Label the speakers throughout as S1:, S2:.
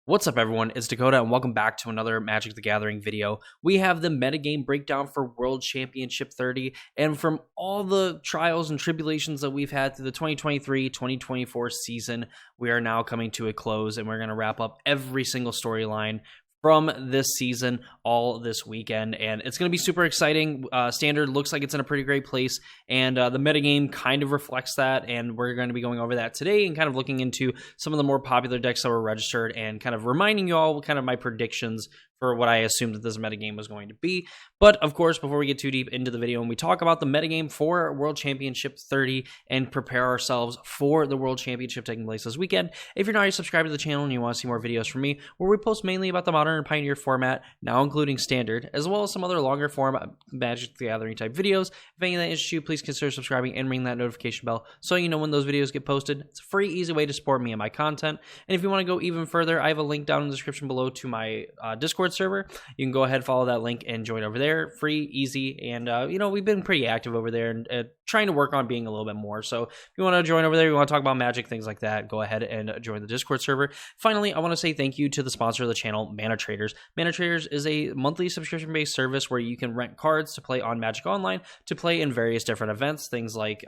S1: What's up, everyone? It's Dakota, and welcome back to another Magic the Gathering video. We have the metagame breakdown for World Championship 30, and from all the trials and tribulations that we've had through the 2023-2024 season, we are now coming to a close, and we're going to wrap up every single storyline from this season all this weekend, and it's going to be super exciting. Standard looks like it's in a pretty great place, and the metagame kind of reflects that, and we're going to be going over that today and kind of looking into some of the more popular decks that were registered and kind of reminding you all kind of my predictions for what I assumed that this metagame was going to be. But of course, before we get too deep into the video and we talk about the metagame for World Championship 30 and prepare ourselves for the World Championship taking place this weekend, if you're not already subscribed to the channel and you want to see more videos from me, where we post mainly about the Modern and Pioneer format, now including Standard, as well as some other longer form Magic the Gathering type videos. If any of that interests you, please consider subscribing and ring that notification bell so you know when those videos get posted. It's a free, easy way to support me and my content. And if you want to go even further, I have a link down in the description below to my Discord server. You can go ahead, follow that link, and join over there. Free, easy, and we've been pretty active over there and trying to work on being a little bit more. So if you want to join over there, you want to talk about Magic, things like that, go ahead and join the Discord server. Finally, I want to say thank you to the sponsor of the channel, Mana Traders. Mana Traders is a monthly subscription-based service where you can rent cards to play on Magic Online, to play in various different events, things like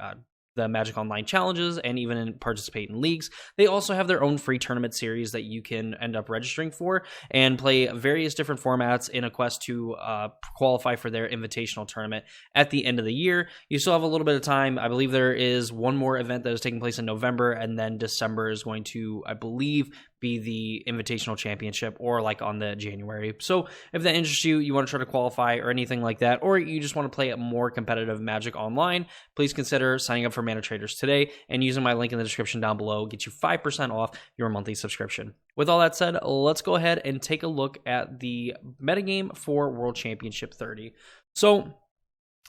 S1: the Magic Online challenges, and even participate in leagues. They also have their own free tournament series that you can end up registering for and play various different formats in a quest to qualify for their invitational tournament at the end of the year. You still have a little bit of time. I believe there is one more event that is taking place in November, and then December is going to, I believe, be the Invitational Championship, or like on the January. So if that interests you, you want to try to qualify or anything like that, or you just want to play a more competitive Magic Online, please consider signing up for Mana Traders today, and using my link in the description down below gets you 5% off your monthly subscription. With all that said, let's go ahead and take a look at the metagame for World Championship 30. So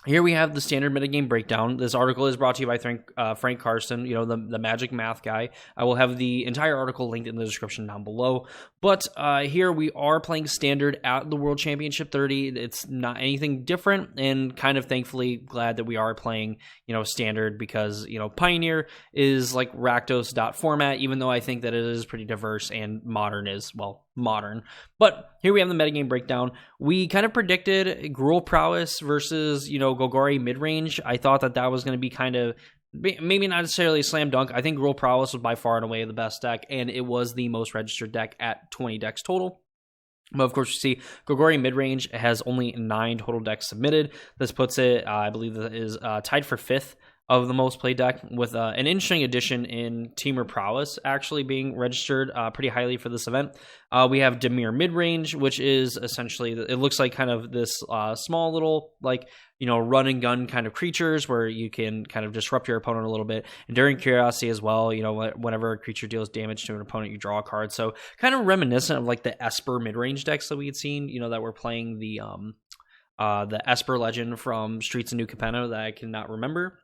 S1: here we have the standard metagame breakdown. This article is brought to you by Frank Carson, the Magic Math guy. I will have the entire article linked in the description down below. But here we are playing standard at the World Championship 30. It's not anything different, and kind of thankfully glad that we are playing, standard, because, Pioneer is like Rakdos format, even though I think that it is pretty diverse, and modern is, well, modern. But here we have the metagame breakdown. We kind of predicted Gruul Prowess versus, Golgari midrange. I thought that was going to be kind of, maybe not necessarily a slam dunk. I think Gruul Prowess was by far and away the best deck, and it was the most registered deck at 20 decks total. But of course, you see Golgari midrange has only 9 total decks submitted. This puts it, I believe, that is tied for 5th of the most played deck, with an interesting addition in Temur Prowess actually being registered pretty highly for this event. We have Dimir midrange, which is essentially, it looks like kind of this small little, run and gun kind of creatures where you can kind of disrupt your opponent a little bit. Enduring Curiosity as well, whenever a creature deals damage to an opponent, you draw a card. So kind of reminiscent of like the Esper midrange decks that we had seen, that were playing the Esper legend from Streets of New Capenna that I cannot remember.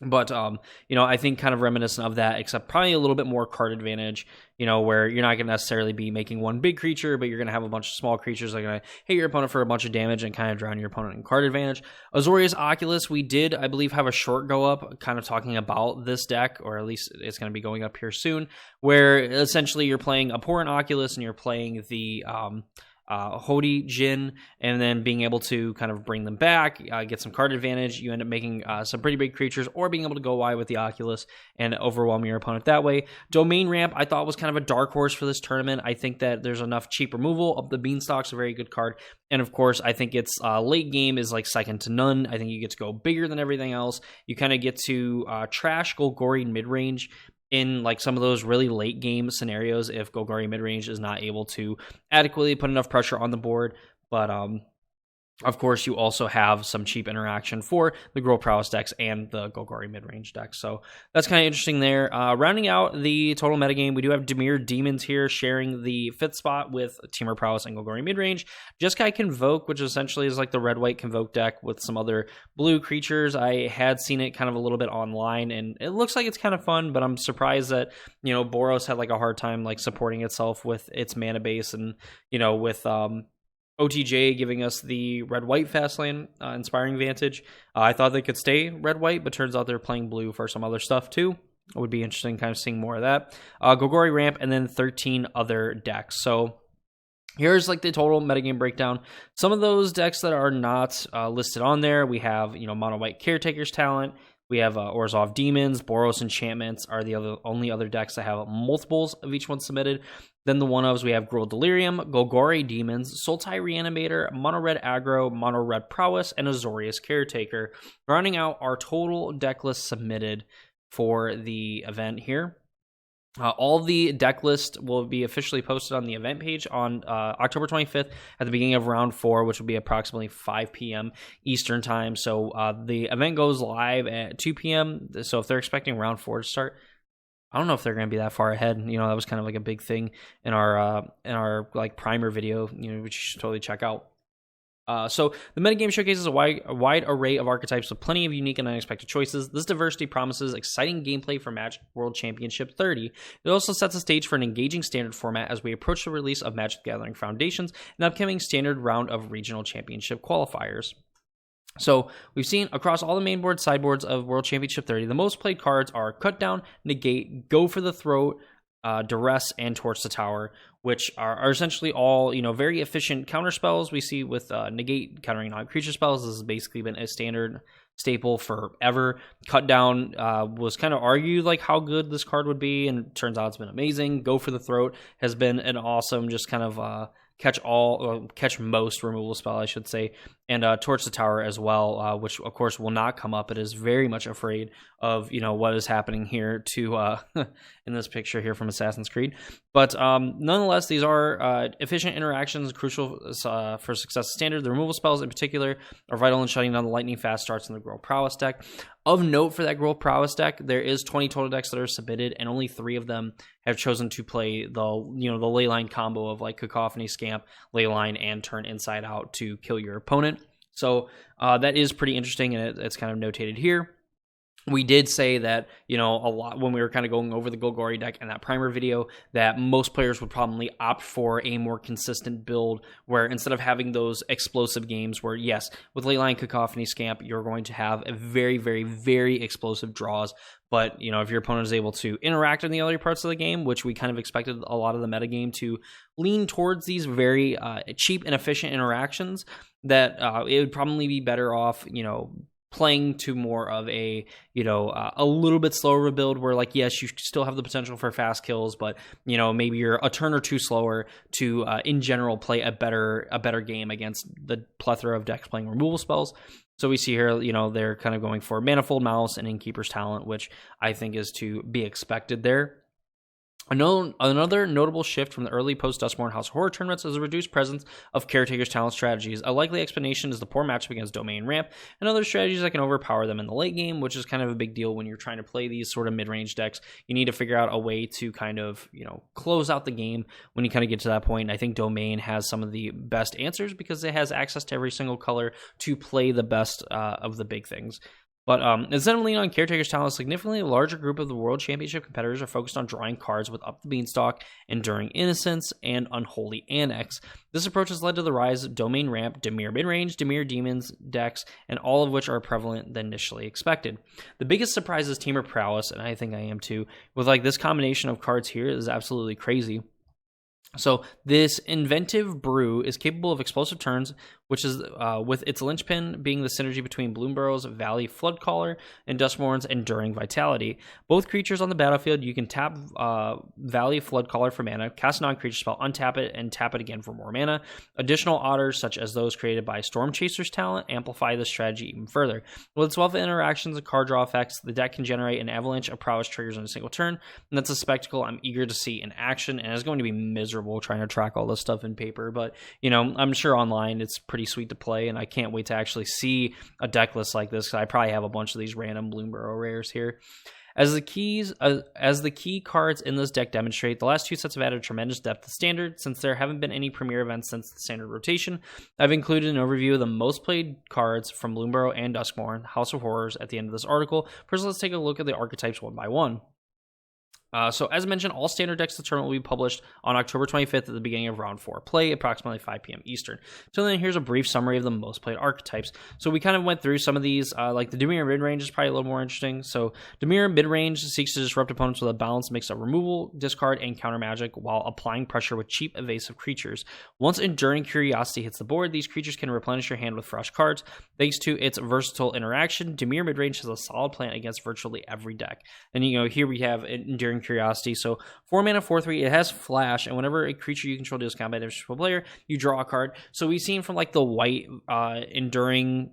S1: But, I think kind of reminiscent of that, except probably a little bit more card advantage, where you're not going to necessarily be making one big creature, but you're going to have a bunch of small creatures that are going to hit your opponent for a bunch of damage and kind of drown your opponent in card advantage. Azorius Oculus, we did, I believe, have a short go up kind of talking about this deck, or at least it's going to be going up here soon, where essentially you're playing a Abhorrent Oculus and you're playing the Hody Jin, and then being able to kind of bring them back, get some card advantage. You end up making some pretty big creatures, or being able to go wide with the Oculus and overwhelm your opponent that way. Domain Ramp, I thought, was kind of a dark horse for this tournament. I think that there's enough cheap removal of the Beanstalk's a very good card. And of course, I think its late game is like second to none. I think you get to go bigger than everything else. You kind of get to trash Golgari midrange in like some of those really late game scenarios if Golgari midrange is not able to adequately put enough pressure on the board. But of course, you also have some cheap interaction for the Gruul Prowess decks and the Golgari midrange decks. So that's kind of interesting there. Rounding out the total metagame, we do have Dimir Demons here sharing the 5th spot with Temur Prowess and Golgari midrange. Jeskai Convoke, which essentially is like the red-white Convoke deck with some other blue creatures. I had seen it kind of a little bit online, and it looks like it's kind of fun, but I'm surprised that, Boros had like a hard time like supporting itself with its mana base, and, with OTJ giving us the red-white Fastland Inspiring Vantage. I thought they could stay red-white, but turns out they're playing blue for some other stuff too. It would be interesting kind of seeing more of that. Gogori Ramp, and then 13 other decks. So here's like the total metagame breakdown. Some of those decks that are not listed on there, we have, Mono White Caretaker's Talent. We have Orzhov Demons, Boros Enchantments are the only other decks that have multiples of each one submitted. Then the one-ofs, we have Gruul Delirium, Gogori Demons, Sultai Reanimator, Mono Red Aggro, Mono Red Prowess, and Azorius Caretaker, rounding out our total deck list submitted for the event here. All the deck list will be officially posted on the event page on October 25th at the beginning of round 4, which will be approximately 5 p.m. Eastern time. So the event goes live at 2 p.m. So if they're expecting round 4 to start, I don't know if they're going to be that far ahead. That was kind of like a big thing in our like primer video, which you should totally check out. So the metagame showcases a wide array of archetypes with plenty of unique and unexpected choices. This diversity promises exciting gameplay for Magic World Championship 30. It also sets the stage for an engaging standard format as we approach the release of Magic the Gathering Foundations, an upcoming standard round of regional championship qualifiers. So we've seen across all the main board sideboards of World Championship 30, the most played cards are Cut Down, Negate, Go for the Throat, Duress, and Torch the Tower, which are essentially all, very efficient counter spells. We see with Negate countering non-creature spells. This has basically been a standard staple forever. Cut Down was kind of argued like how good this card would be, and it turns out it's been amazing. Go for the Throat has been an awesome, just kind of catch most removal spell, I should say, and Torch the Tower as well, which of course will not come up. It is very much afraid of what is happening here to in this picture here from Assassin's Creed. But nonetheless, these are efficient interactions, crucial for success of standard. The removal spells in particular are vital in shutting down the lightning fast starts in the Gruul Prowess deck. Of note for that Gruul Prowess deck, there is 20 total decks that are submitted, and only 3 of them have chosen to play the the Leyline combo of like Cacophony, Scamp, Leyline, and Turn Inside Out to kill your opponent. So that is pretty interesting, and it's kind of notated here. We did say that, a lot when we were kind of going over the Gogori deck in that primer video, that most players would probably opt for a more consistent build where instead of having those explosive games where, yes, with Leyline, Cacophony, Scamp, you're going to have a very, very, very explosive draws. But, if your opponent is able to interact in the other parts of the game, which we kind of expected a lot of the metagame to lean towards these very cheap and efficient interactions, that it would probably be better off, playing to more of a little bit slower build where, like, yes, you still have the potential for fast kills, but maybe you're a turn or two slower to in general play a better game against the plethora of decks playing removal spells. So we see here, they're kind of going for Manifold Mouse and Innkeeper's Talent, which I think is to be expected there. Another notable shift from the early post-Duskmourn House of Horror tournaments is the reduced presence of Caretaker's Talent strategies. A likely explanation is the poor matchup against Domain Ramp and other strategies that can overpower them in the late game, which is kind of a big deal when you're trying to play these sort of mid-range decks. You need to figure out a way to kind of, close out the game when you kind of get to that point. I think Domain has some of the best answers because it has access to every single color to play the best of the big things. But instead of leaning on Caretaker's Talent, a significantly larger group of the World Championship competitors are focused on drawing cards with Up the Beanstalk, Enduring Innocence, and Unholy Annex. This approach has led to the rise of Domain Ramp, Dimir Midrange, Dimir Demons decks, and all of which are prevalent than initially expected. The biggest surprise is Temur Prowess, and I think I am too, with like this combination of cards here is absolutely crazy. So this inventive brew is capable of explosive turns, which is with its linchpin being the synergy between Bloomburrow's Valley Floodcaller and Duskmourn's Enduring Vitality. Both creatures on the battlefield, you can tap Valley Floodcaller for mana, cast a non-creature spell, untap it, and tap it again for more mana. Additional otters, such as those created by Stormchaser's Talent, amplify this strategy even further. With its wealth of interactions and card draw effects, the deck can generate an avalanche of prowess triggers in a single turn, and that's a spectacle I'm eager to see in action, and it's going to be miserable trying to track all this stuff in paper, but I'm sure online it's pretty sweet to play, and I can't wait to actually see a deck list like this, because I probably have a bunch of these random Bloomburrow rares here. As the key cards in this deck demonstrate, the last 2 sets have added tremendous depth to Standard. Since there haven't been any premier events since the Standard rotation, I've included an overview of the most played cards from Bloomburrow and Duskmourn House of Horrors at the end of this article. First, let's take a look at the archetypes one by one. So as mentioned, all standard decks of the tournament will be published on October 25th at the beginning of round 4 play, approximately 5 p.m. Eastern. So then here's a brief summary of the most played archetypes. So we kind of went through some of these, like the Dimir mid-range is probably a little more interesting. So Dimir mid-range seeks to disrupt opponents with a balanced mix of removal, discard, and counter magic while applying pressure with cheap evasive creatures. Once Enduring Curiosity hits the board, these creatures can replenish your hand with fresh cards. Thanks to its versatile interaction, Dimir mid-range has a solid plan against virtually every deck. And here we have Enduring Curiosity. So 4 mana, 4/3. It has flash, and whenever a creature you control deals combat damage to a player, you draw a card. So we've seen from like the white enduring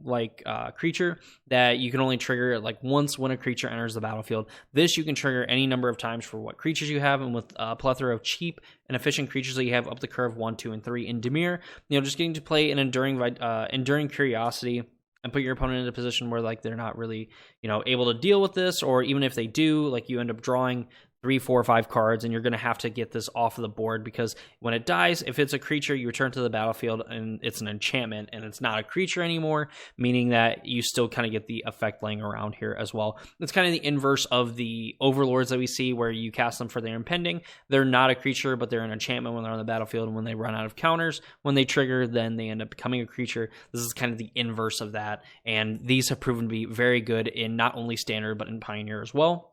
S1: creature that you can only trigger like once when a creature enters the battlefield. This you can trigger any number of times for what creatures you have, and with a plethora of cheap and efficient creatures that you have up the curve 1, 2, and 3 in Dimir, just getting to play an Enduring Curiosity and put your opponent in a position where like they're not really able to deal with this, or even if they do, like you end up drawing 3, 4, 5 cards, and you're going to have to get this off of the board, because when it dies, if it's a creature, you return to the battlefield and it's an enchantment and it's not a creature anymore, meaning that you still kind of get the effect laying around here as well. It's kind of the inverse of the overlords that we see, where you cast them for their impending. They're not a creature, but they're an enchantment when they're on the battlefield, and when they run out of counters, when they trigger, then they end up becoming a creature. This is kind of the inverse of that, and these have proven to be very good in not only Standard, but in Pioneer as well.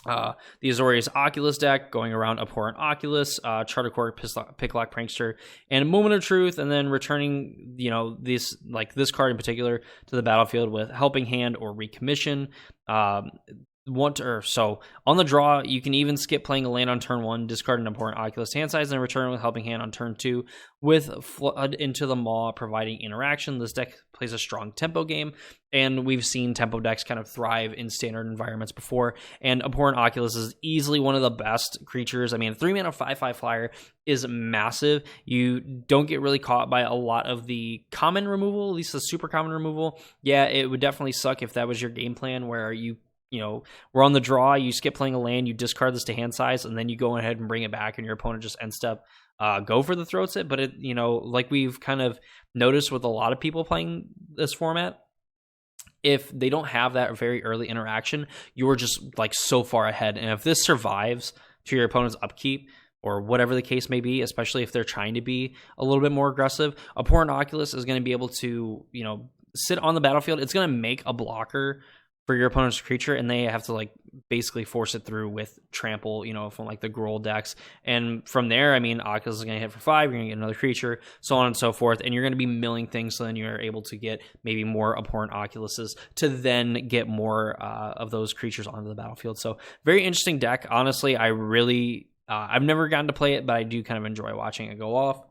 S1: The Azorius Oculus deck going around Abhorrent Oculus, Chartercore, Picklock Prankster, and Moment of Truth, and then returning this card in particular to the battlefield with Helping Hand or Recommission. So on the draw, you can even skip playing a land on turn 1, discard an Abhorrent Oculus hand size, and return with Helping Hand on turn 2 with Flood into the Maw providing interaction. This deck plays a strong tempo game, and we've seen tempo decks kind of thrive in standard environments before, and Abhorrent Oculus is easily one of the best creatures. I mean, 3 mana 5/5 flyer is massive. You don't get really caught by a lot of the common removal, at least the super common removal. Yeah, it would definitely suck if that was your game plan, where we're on the draw, you skip playing a land, you discard this to hand size, and then you go ahead and bring it back, and your opponent just end step go for the throat sit. But it, like we've kind of noticed with a lot of people playing this format, if they don't have that very early interaction, you're just like so far ahead. And if this survives to your opponent's upkeep, or whatever the case may be, especially if they're trying to be a little bit more aggressive, Abhorrent Oculus is going to be able to, sit on the battlefield. It's going to make a blocker for your opponent's creature, and they have to like basically force it through with trample, from like the Gruul decks. And from there, I mean, Oculus is going to hit for 5, you're going to get another creature, so on and so forth, and you're going to be milling things, so then you're able to get maybe more Abhorrent Oculuses to then get more of those creatures onto the battlefield. So very interesting deck. Honestly, I really I've never gotten to play it, but I do kind of enjoy watching it go off.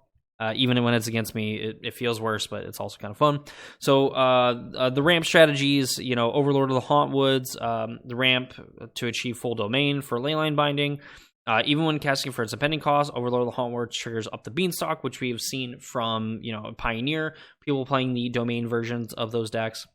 S1: Even when it's against me, it feels worse, but it's also kind of fun. So the ramp strategies, Overlord of the Hauntwoods, the ramp to achieve full domain for Leyline Binding. Even when casting for its impending cost, Overlord of the Hauntwoods triggers up the Beanstalk, which we have seen from Pioneer, people playing the domain versions of those decks,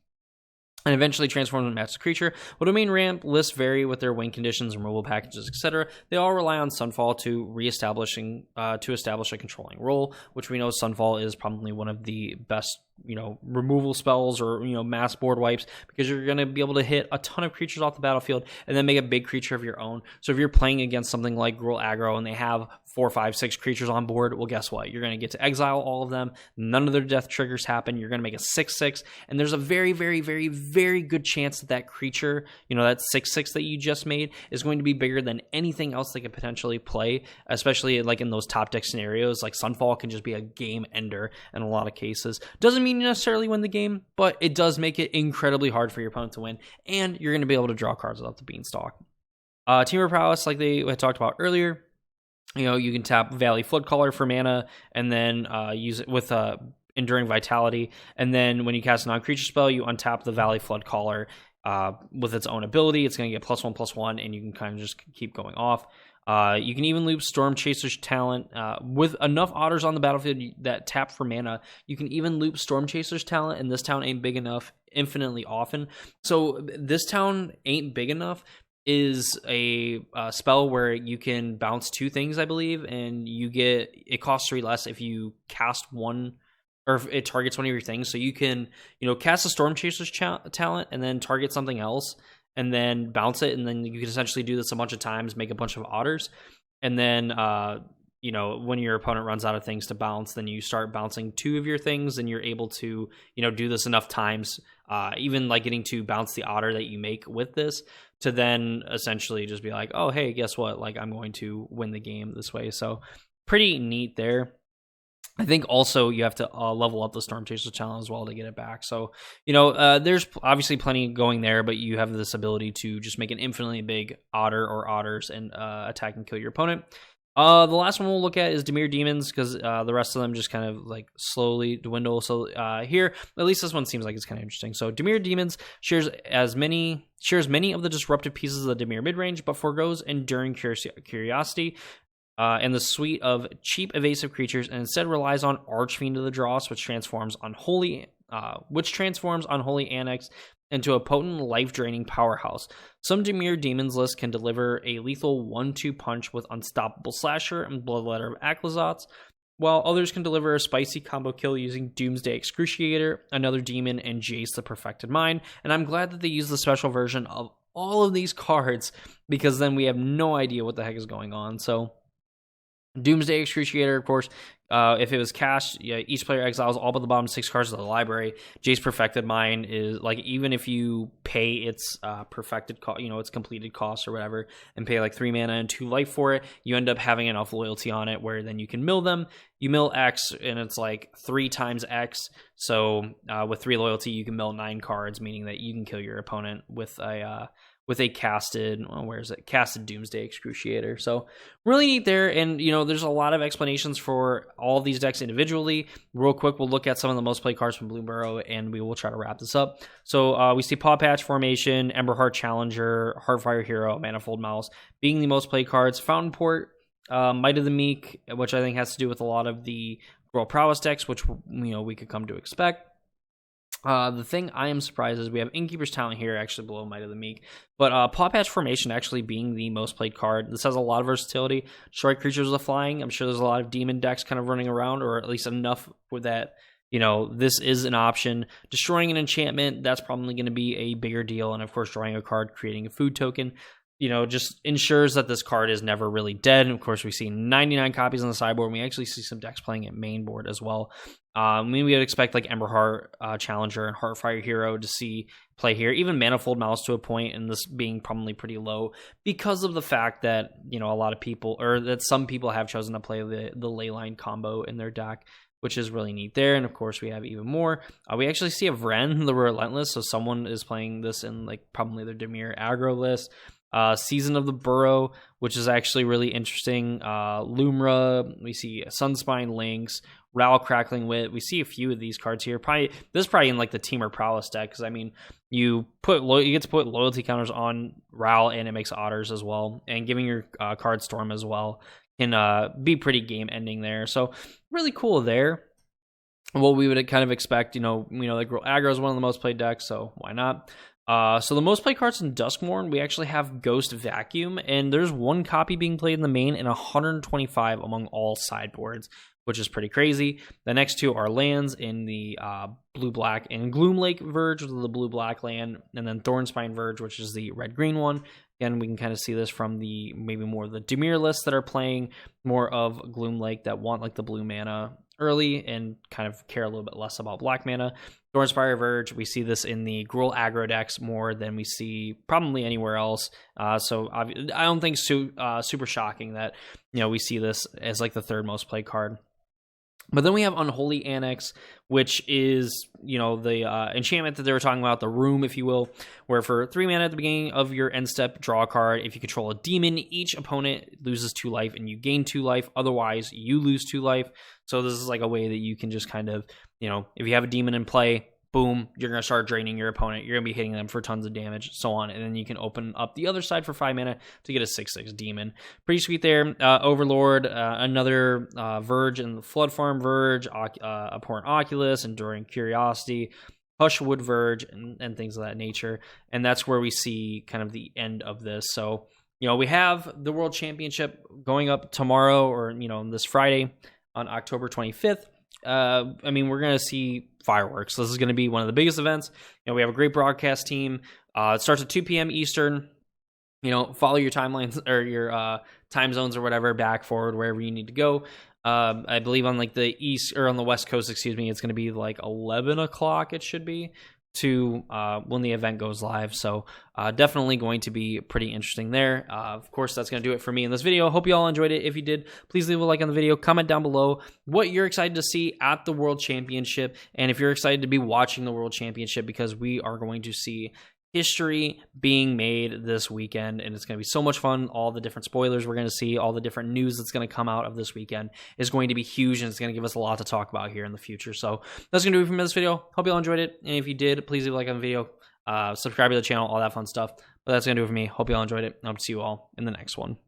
S1: and eventually transform them into a creature. While domain ramp lists vary with their win conditions, removal packages, etc., they all rely on Sunfall to establish a controlling role, which we know Sunfall is probably one of the best removal spells, or mass board wipes, because you're going to be able to hit a ton of creatures off the battlefield and then make a big creature of your own. So if you're playing against something like Gruul Aggro and they have 4, 5, 6 creatures on board, well, guess what? You're going to get to exile all of them. None of their death triggers happen. You're going to make a 6/6, and there's a very, very, very, very good chance that creature, that 6/6 that you just made, is going to be bigger than anything else they could potentially play, especially like in those top deck scenarios. Like Sunfall can just be a game ender in a lot of cases. Doesn't mean you necessarily win the game, but it does make it incredibly hard for your opponent to win, and you're going to be able to draw cards without the Beanstalk. Teamer Prowess, like they had talked about earlier, you can tap Valley Floodcaller for mana, and then use it with Enduring Vitality, and then when you cast a non-creature spell, you untap the Valley Floodcaller with its own ability. It's going to get +1/+1, and you can kind of just keep going off. You can even loop Storm Chaser's Talent. With enough otters on the battlefield that tap for mana, you can even loop Storm Chaser's Talent, and this town ain't big enough infinitely often. So this town ain't big enough is a spell where you can bounce 2 things, I believe, and it costs 3 less if you cast one, or if it targets one of your things. So you can, cast a Storm Chaser's Talent and then target something else, and then bounce it, and then you can essentially do this a bunch of times, make a bunch of otters, and then when your opponent runs out of things to bounce, then you start bouncing 2 of your things, and you're able to do this enough times, even like getting to bounce the otter that you make with this, to then essentially just be like, oh hey, guess what, like I'm going to win the game this way. So pretty neat there. I think also you have to level up the Storm Chaser challenge as well to get it back. So, there's obviously plenty going there, but you have this ability to just make an infinitely big otter or otters and attack and kill your opponent. The last one we'll look at is Dimir Demons, because the rest of them just kind of like slowly dwindle. So here, at least this one seems like it's kind of interesting. So Dimir Demons shares many of the disruptive pieces of the Dimir midrange, but forgoes Enduring Curiosity and the suite of cheap evasive creatures, and instead relies on Archfiend of the Dross, which transforms Unholy Annex into a potent, life-draining powerhouse. Some Dimir Demons lists can deliver a lethal 1-2 punch with Unstoppable Slasher and Bloodletter of Aclazotz, while others can deliver a spicy combo kill using Doomsday Excruciator, another demon, and Jace the Perfected Mind. And I'm glad that they use the special version of all of these cards, because then we have no idea what the heck is going on. So Doomsday Excruciator, of course, if it was cast, each player exiles all but the bottom 6 cards of the library. Jace Perfected Mind is like, even if you pay its perfected cost, its completed cost or whatever, and pay like 3 mana and 2 life for it, you end up having enough loyalty on it where then you can mill them. You mill X, and it's like 3 times X. So with 3 loyalty, you can mill 9 cards, meaning that you can kill your opponent with a casted Doomsday Excruciator. So really neat there. And, there's a lot of explanations for all of these decks individually. Real quick, we'll look at some of the most played cards from Blue Burrow, and we will try to wrap this up. So we see Paw Patch Formation, Emberheart Challenger, Heartfire Hero, Manifold Mouse being the most played cards. Fountain Port, Might of the Meek, which I think has to do with a lot of the Girl Prowess decks, which, we could come to expect. The thing I am surprised is we have Innkeeper's Talent here actually below Might of the Meek, but Paw Patch Formation actually being the most played card. This has a lot of versatility. Destroy creatures with flying. I'm sure there's a lot of demon decks kind of running around, or at least enough with that. This is an option. Destroying an enchantment, that's probably going to be a bigger deal, and of course drawing a card, creating a food token. Just ensures that this card is never really dead. And of course, we see 99 copies on the sideboard, and we actually see some decks playing at Mainboard as well. We would expect like Emberheart Challenger and Heartfire Hero to see play here, even Manifold Mouse to a point, and this being probably pretty low because of the fact that, a lot of people, or that some people have chosen to play the Leyline combo in their deck, which is really neat there. And of course, we have even more. We actually see a Vren, the Relentless, so someone is playing this in like probably their Dimir aggro list. Season of the Burrow, which is actually really interesting. Lumra, we see Sunspine Lynx, Ral Crackling Wit. We see a few of these cards here. This is probably in like the Teamer Prowess deck, because you get to put loyalty counters on Ral, and it makes otters as well, and giving your card Storm as well can be pretty game ending there. So really cool there. What we would kind of expect, like aggro is one of the most played decks, so why not? So the most played cards in Duskmourn, we actually have Ghost Vacuum, and there's 1 copy being played in the main and 125 among all sideboards, which is pretty crazy. The next 2 are lands in the blue-black and Gloomlake Verge, which is the blue-black land, and then Thornspine Verge, which is the red-green one. Again, we can kind of see this from the maybe more of the Dimir lists that are playing more of Gloomlake, that want like the blue mana early and kind of care a little bit less about black mana. Thornspire Verge, we see this in the Gruul aggro decks more than we see probably anywhere else. So I don't think super shocking that we see this as like the 3rd most played card. But then we have Unholy Annex, which is, the enchantment that they were talking about, the room, if you will, where for 3 mana at the beginning of your end step, draw a card. If you control a demon, each opponent loses 2 life and you gain 2 life. Otherwise, you lose 2 life. So this is like a way that you can just kind of, if you have a demon in play, boom, you're going to start draining your opponent. You're going to be hitting them for tons of damage, so on. And then you can open up the other side for 5 mana to get a 6/6 demon. Pretty sweet there. Overlord, another Verge and Flood Farm Verge, Abhorrent Oculus, Enduring Curiosity, Hushwood Verge, and things of that nature. And that's where we see kind of the end of this. So, we have the World Championship going up tomorrow, or, this Friday on October 25th. I mean, we're going to see fireworks. This is going to be one of the biggest events. We have a great broadcast team. It starts at 2 p.m. Eastern. Follow your timelines or your time zones or whatever, back, forward, wherever you need to go. I believe on like the east or on the west coast, excuse me, it's going to be like 11 o'clock. It should be to when the event goes live. So definitely going to be pretty interesting there. Of course, that's going to do it for me in this video. Hope you all enjoyed it. If you did, please leave a like on the video. Comment down below what you're excited to see at the World Championship. And if you're excited to be watching the World Championship, because we are going to see history being made this weekend, and it's going to be so much fun. All the different spoilers we're going to see, all the different news that's going to come out of this weekend is going to be huge, and it's going to give us a lot to talk about here in the future. So that's going to do it for me this video. Hope you all enjoyed it, and if you did, please leave a like on the video, subscribe to the channel, all that fun stuff. But that's going to do it for me. Hope you all enjoyed it, and I'll see you all in the next one.